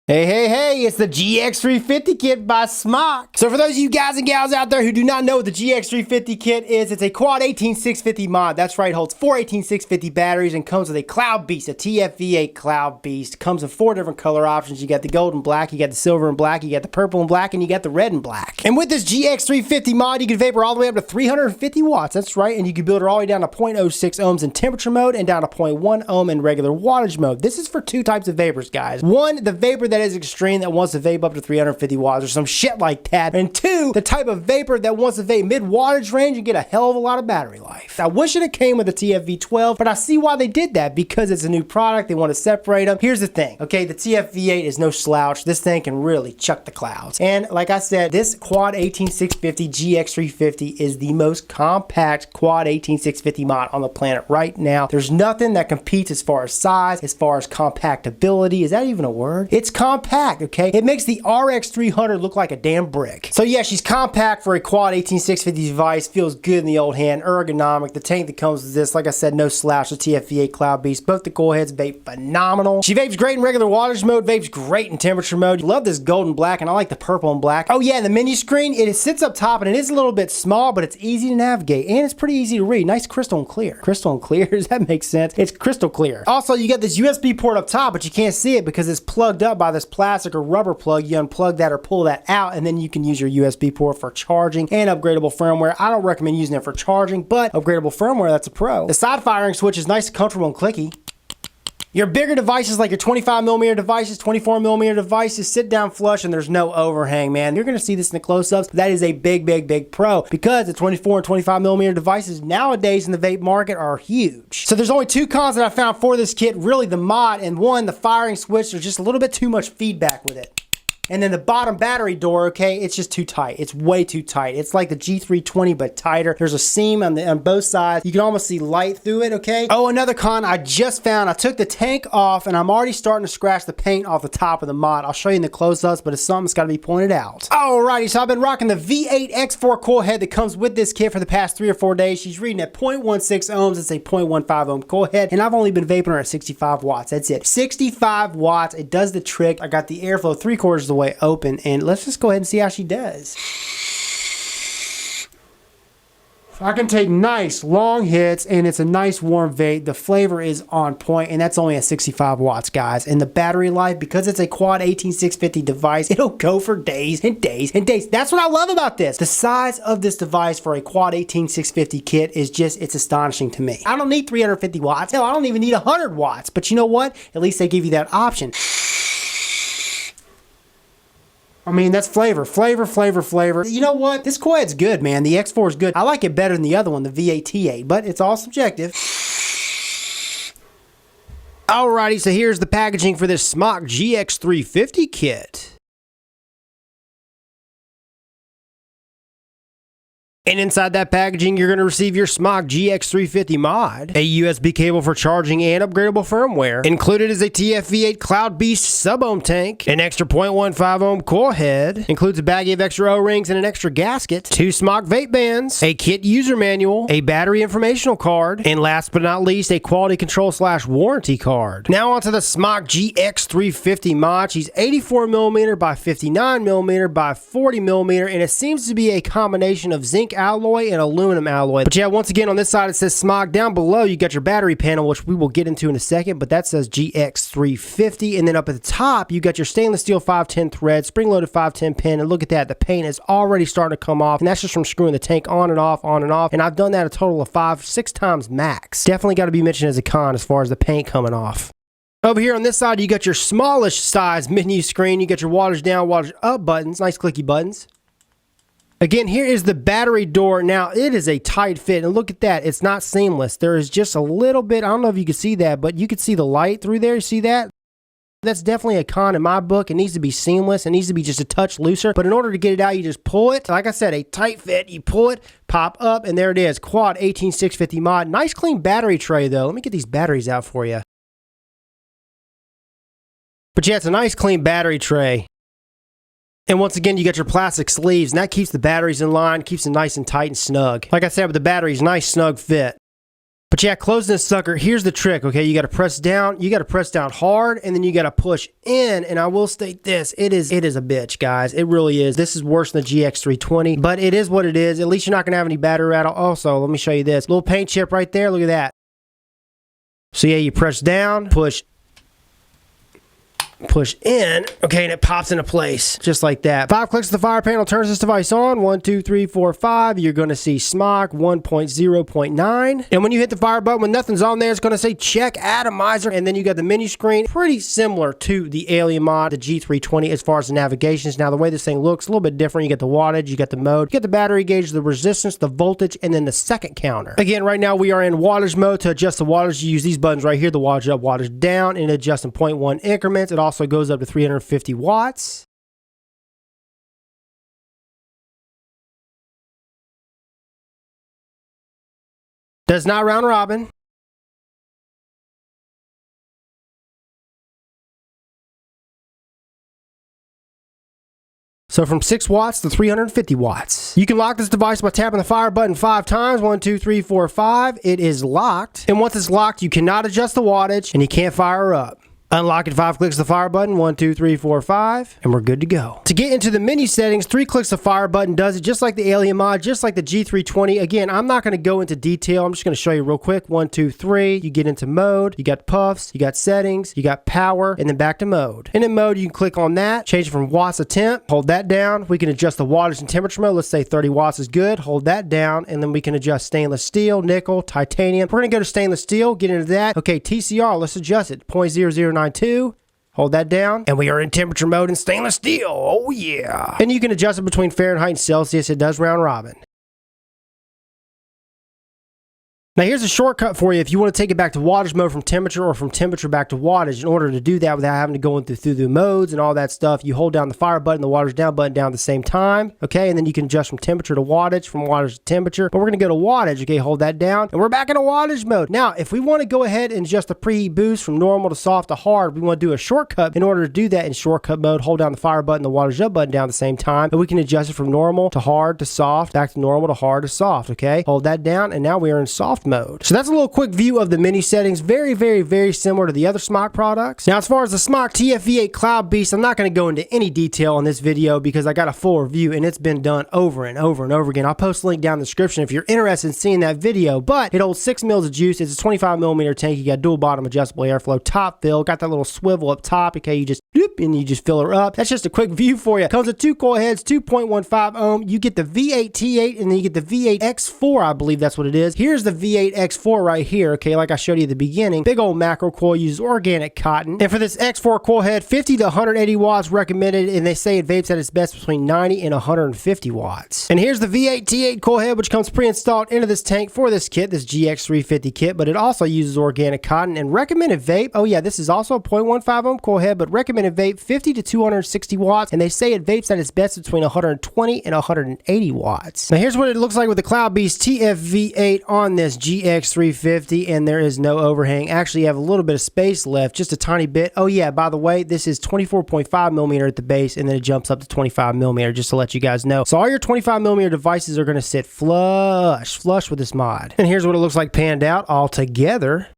Hey, hey, hey, it's the GX350 kit by SMOK. So for those of you guys and gals out there who do not know what the GX350 kit is, it's a quad 18650 mod. That's right, holds 4 18650 batteries and comes with a Cloud Beast, a TFV8 Cloud Beast. Comes in 4 different color options. You got the gold and black, you got the silver and black, you got the purple and black, and you got the red and black. And with this GX350 mod, you can vapor all the way up to 350 watts. That's right, and you can build it all the way down to 0.06 ohms in temperature mode and down to 0.1 ohm in regular wattage mode. This is for 2 types of vapors, guys. One, the vapor that is extreme that wants to vape up to 350 watts or some shit like that. And 2, the type of vapor that wants to vape mid wattage range and get a hell of a lot of battery life. I wish it came with a TFV12, but I see why they did that because it's a new product. They want to separate them. Here's the thing, okay? The TFV8 is no slouch. This thing can really chuck the clouds. And like I said, this quad 18650 GX350 is the most compact quad 18650 mod on the planet right now. There's nothing that competes as far as size, as far as compactability. Is that even a word? It's compact. Okay, it makes the RX300 look like a damn brick. So yeah, she's compact for a quad 18650 device, feels good in the old hand, ergonomic. The tank that comes with this, like I said, no slouch, the TFV8 Cloud Beast. Both the coil heads vape phenomenal. She vapes great in regular wattage mode, vapes great in temperature mode. Love this gold and black, and I like the purple and black. Oh yeah, the menu screen, it sits up top, and it is a little bit small, but it's easy to navigate, and it's pretty easy to read. Nice crystal and clear. Crystal and clear, does that make sense? It's crystal clear. Also, you got this USB port up top, but you can't see it because it's plugged up by this plastic or rubber plug. You unplug that or pull that out, and then you can use your USB port for charging and upgradable firmware. I don't recommend using it for charging, but upgradable firmware, that's a pro. The side firing switch is nice, comfortable, and clicky. Your bigger devices like your 25mm devices, 24mm devices sit down flush and there's no overhang, man. You're going to see this in the close-ups. That is a big pro because the 24 and 25mm devices nowadays in the vape market are huge. So there's only 2 cons that I found for this kit, really the mod, and 1, the firing switch. There's just a little bit too much feedback with it. And then the bottom battery door, okay, it's just too tight. It's way too tight. It's like the G320, but tighter. There's a seam on both sides. You can almost see light through it, okay? Oh, another con I just found. I took the tank off, and I'm already starting to scratch the paint off the top of the mod. I'll show you in the close-ups, but it's something that's got to be pointed out. Alrighty, so I've been rocking the V8 X4 coil head that comes with this kit for the past 3 or 4 days. She's reading at 0.16 ohms. It's a 0.15 ohm coil head, and I've only been vaping her at 65 watts. That's it. 65 watts. It does the trick. I got the airflow 3/4 of the way open, and let's just go ahead and see how she does. I can take nice long hits, and it's a nice warm vape. The flavor is on point, and that's only at 65 watts, guys. And the battery life, because it's a quad 18650 device, it'll go for days and days and days. That's what I love about this. The size of this device for a quad 18650 kit is just, it's astonishing to me. I don't need 350 watts. Hell, I don't even need 100 watts. But you know what? At least they give you that option. I mean, that's flavor. You know what? This coil head's good, man. The X4 is good. I like it better than the other one, the V8 T8, but it's all subjective. Alrighty, so here's the packaging for this SMOK GX350 kit. And inside that packaging, you're going to receive your SMOK GX350 mod, a USB cable for charging and upgradable firmware. Included is a TFV8 Cloud Beast sub-ohm tank, an extra 0.15 ohm coil head, includes a baggie of extra O-rings and an extra gasket, 2 SMOK vape bands, a kit user manual, a battery informational card, and last but not least, a quality control / warranty card. Now onto the SMOK GX350 mod. She's 84mm by 59mm by 40mm, and it seems to be a combination of zinc alloy and aluminum alloy. But yeah, once again, on this side it says SMOK. Down below you got your battery panel, which we will get into in a second, but that says GX350. And then up at the top you got your stainless steel 510 thread, spring-loaded 510 pin, and look at that, the paint is already starting to come off, and that's just from screwing the tank on and off, and I've done that a total of 5-6 times max. Definitely got to be mentioned as a con as far as the paint coming off. Over here on this side you got your smallish size menu screen. You got your wattage down, wattage up buttons, nice clicky buttons. Again, here is the battery door. Now, it is a tight fit, and look at that. It's not seamless. There is just a little bit, I don't know if you can see that, but you can see the light through there. You see that? That's definitely a con in my book. It needs to be seamless. It needs to be just a touch looser. But in order to get it out, you just pull it. Like I said, a tight fit. You pull it, pop up, and there it is. Quad 18650 mod. Nice clean battery tray, though. Let me get these batteries out for you. But yeah, it's a nice clean battery tray. And once again, you got your plastic sleeves, and that keeps the batteries in line, keeps them nice and tight and snug. Like I said, with the batteries, nice snug fit. But yeah, closing this sucker, here's the trick, okay? You got to press down. You got to press down hard, and then you got to push in. And I will state this, it is a bitch, guys. It really is. This is worse than the GX320, but it is what it is. At least you're not going to have any battery rattle. Also, let me show you this. Little paint chip right there. Look at that. So yeah, you press down, push in, okay, and it pops into place just like that. 5 clicks of the fire panel turns this device on. 1, 2, 3, 4, 5. You're going to see SMOK 1.0.9. And when you hit the fire button when nothing's on there, it's going to say check atomizer. And then you got the menu screen, pretty similar to the Alien mod, the G320, as far as the navigations. Now, the way this thing looks, a little bit different. You get the wattage, you get the mode, you get the battery gauge, the resistance, the voltage, and then the second counter. Again, right now we are in wattage mode. To adjust the wattage, you use these buttons right here, the wattage up, wattage down, and adjust in 0.1 increments. It also goes up to 350 watts. Does not round robin. So from 6 watts to 350 watts. You can lock this device by tapping the fire button 5 times. 1, 2, 3, 4, 5. It is locked. And once it's locked, you cannot adjust the wattage and you can't fire up. Unlock it, 5 clicks of the fire button, 1, 2, 3, 4, 5, and we're good to go. To get into the menu settings, 3 clicks of fire button does it just like the Alien mod, just like the G320. Again, I'm not going to go into detail. I'm just going to show you real quick. 1, 2, 3. You get into mode. You got puffs. You got settings. You got power, and then back to mode. And in mode, you can click on that. Change it from watts to temp. Hold that down. We can adjust the wattage and temperature mode. Let's say 30 watts is good. Hold that down, and then we can adjust stainless steel, nickel, titanium. We're going to go to stainless steel. Get into that. Okay, TCR. Let's adjust it. 0.0092. Hold that down, and we are in temperature mode in stainless steel. Oh, yeah. And you can adjust it between Fahrenheit and Celsius. It does round robin. Now here's a shortcut for you if you want to take it back to wattage mode from temperature or from temperature back to wattage. In order to do that without having to go through the modes and all that stuff, you hold down the fire button, the wattage down button down at the same time, okay? And then you can adjust from temperature to wattage, from wattage to temperature. But we're going to go to wattage, okay? Hold that down, and we're back in a wattage mode. Now, if we want to go ahead and adjust the preheat boost from normal to soft to hard, we want to do a shortcut. In order to do that in shortcut mode, hold down the fire button, the wattage up button down at the same time, and we can adjust it from normal to hard to soft, back to normal to hard to soft, okay? Hold that down, and now we are in soft mode. So that's a little quick view of the menu settings. Very, very, very similar to the other SMOK products. Now, as far as the SMOK TF-V8 Cloud Beast, I'm not going to go into any detail on this video because I got a full review and it's been done over and over and over again. I'll post a link down in the description if you're interested in seeing that video, but it holds 6 mils of juice. It's a 25mm tank. You got dual bottom adjustable airflow, top fill, got that little swivel up top. Okay, you just doop, and you just fill her up. That's just a quick view for you. Comes with 2 coil heads, 2.15 ohm. You get the V8 T8 and then you get the V8 X4, I believe that's what it is. Here's the V8 X4 right here, okay, like I showed you at the beginning. Big old macro coil, uses organic cotton. And for this X4 coil head, 50 to 180 watts recommended, and they say it vapes at its best between 90 and 150 watts. And here's the V8 T8 coil head, which comes pre-installed into this tank for this kit, this GX350 kit, but it also uses organic cotton. And recommended vape, oh yeah, this is also a 0.15 ohm coil head, but recommended vape 50 to 260 watts, and they say it vapes at its best between 120 and 180 watts. Now here's what it looks like with the Cloud Beast TF-V8 on this GX350, and there is no overhang. Actually, you have a little bit of space left, just a tiny bit. Oh yeah, by the way, this is 24.5mm at the base, and then it jumps up to 25mm, just to let you guys know. So all your 25mm devices are going to sit flush with this mod. And here's what it looks like panned out all together.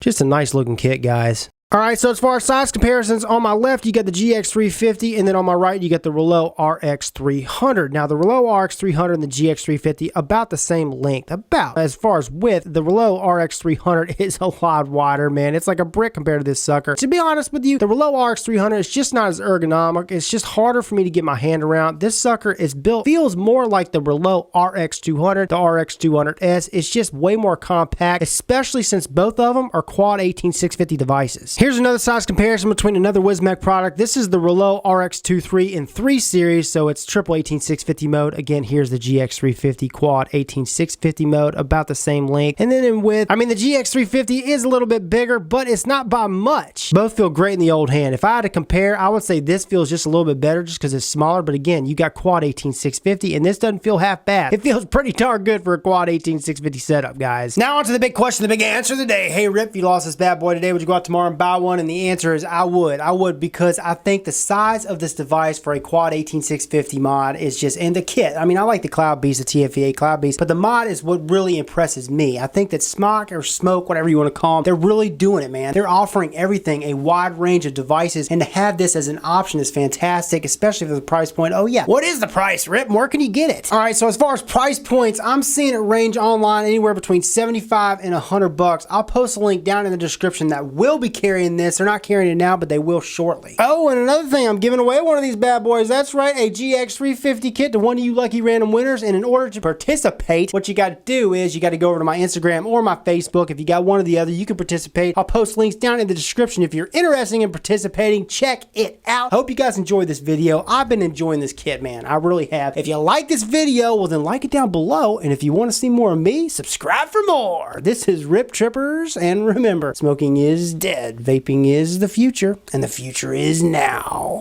Just a nice looking kit, guys. Alright, so as far as size comparisons, on my left you got the GX350, and then on my right you got the Relo RX300. Now the Relo RX300 and the GX350 about the same length. About. As far as width, the Relo RX300 is a lot wider, man. It's like a brick compared to this sucker. To be honest with you, the Relo RX300 is just not as ergonomic. It's just harder for me to get my hand around. This sucker is built, feels more like the Relo RX200, the RX200S. It's just way more compact, especially since both of them are quad 18650 devices. Here's another size comparison between another Wismec product. This is the Relo RX23 in 3 series, so it's triple 18650 mode. Again, here's the GX350 quad 18650 mode, about the same length. And then in width, I mean, the GX350 is a little bit bigger, but it's not by much. Both feel great in the old hand. If I had to compare, I would say this feels just a little bit better just because it's smaller, but again, you got quad 18650, and this doesn't feel half bad. It feels pretty darn good for a quad 18650 setup, guys. Now on to the big question, the big answer of the day. Hey, Rip, if you lost this bad boy today, would you go out tomorrow and buy buy one? And the answer is I would, because I think the size of this device for a quad 18650 mod is just, and the kit, I mean, I like the Cloud Beast, the TFEA Cloud Beast, but the mod is what really impresses me. I think that SMOK or SMOK, whatever you want to call them, they're really doing it, man. They're offering everything, a wide range of devices, and to have this as an option is fantastic, especially for the price point. Oh yeah, what is the price, Rip? Where can you get it? All right, so as far as price points, I'm seeing it range online anywhere between 75 and 100 bucks. I'll post a link down in the description that will be carrying this. They're not carrying it now, but they will shortly. Oh, and another thing, I'm giving away one of these bad boys. That's right, a GX350 kit to one of you lucky random winners. And in order to participate, what you got to do is you got to go over to my Instagram or my Facebook. If you got one or the other, you can participate. I'll post links down in the description. If you're interested in participating, check it out. I hope you guys enjoyed this video. I've been enjoying this kit, man. I really have. If you like this video, well then like it down below. And if you want to see more of me, subscribe for more. This is Rip Trippers, and remember, smoking is dead, vaping is the future, and the future is now.